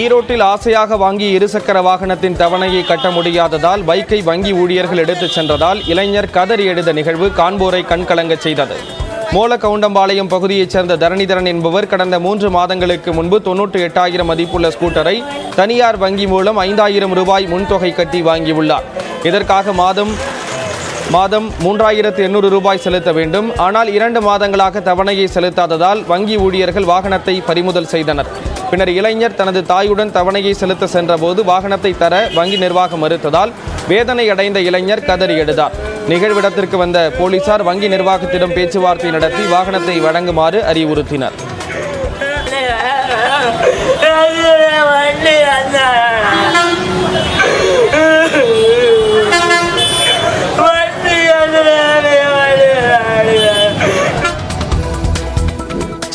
ஈரோட்டில் ஆசையாக வாங்கி இருசக்கர வாகனத்தின் தவணையை கட்ட முடியாததால் பைக்கை வங்கி ஊழியர்கள் எடுத்துச் சென்றதால் இளைஞர் கதறி எழுத நிகழ்வு காண்போரை கண்கலங்க செய்தது. மூலக்கவுண்டம்பாளையம் பகுதியைச் சேர்ந்த தரணிதரன் என்பவர் கடந்த 3 மாதங்களுக்கு முன்பு 98,000 மதிப்புள்ள ஸ்கூட்டரை தனியார் வங்கி மூலம் 5,000 ரூபாய் முன்தொகை கட்டி வாங்கியுள்ளார். இதற்காக மாதம் 3,800 ரூபாய் செலுத்த வேண்டும். ஆனால் 2 மாதங்களாக தவணையை செலுத்தாததால் வங்கி ஊழியர்கள் வாகனத்தை பறிமுதல் செய்தனர். பின்னர் இளைஞர் தனது தாயுடன் தவணையை செலுத்த சென்றபோது வாகனத்தை தர வங்கி நிர்வாகம் மறுத்ததால் வேதனை அடைந்த இளைஞர் கதறி எழுதார். நிகழ்விடத்திற்கு வந்த போலீசார் வங்கி நிர்வாகத்திடம் பேச்சுவார்த்தை நடத்தி வாகனத்தை வழங்குமாறு அறிவுறுத்தினர்.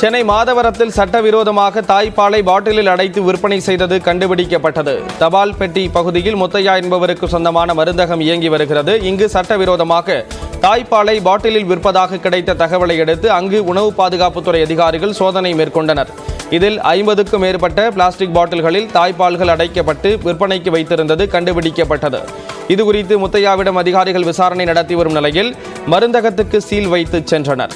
சென்னை மாதவரத்தில் சட்டவிரோதமாக தாய்ப்பாலை பாட்டிலில் அடைத்து விற்பனை செய்தது கண்டுபிடிக்கப்பட்டது. தபால் பெட்டி பகுதியில் முத்தையா என்பவருக்கு சொந்தமான மருந்தகம் இயங்கி வருகிறது. இங்கு சட்டவிரோதமாக தாய்ப்பாலை பாட்டிலில் விற்பதாக கிடைத்த தகவலை அடுத்து அங்கு உணவு பாதுகாப்புத்துறை அதிகாரிகள் சோதனை மேற்கொண்டனர். இதில் 50க்கும் மேற்பட்ட பிளாஸ்டிக் பாட்டில்களில் தாய்ப்பால்கள் அடைக்கப்பட்டு விற்பனைக்கு வைத்திருந்தது கண்டுபிடிக்கப்பட்டது. இதுகுறித்து முத்தையாவிடம் அதிகாரிகள் விசாரணை நடத்தி வரும் நிலையில் மருந்தகத்துக்கு சீல் வைத்து சென்றனர்.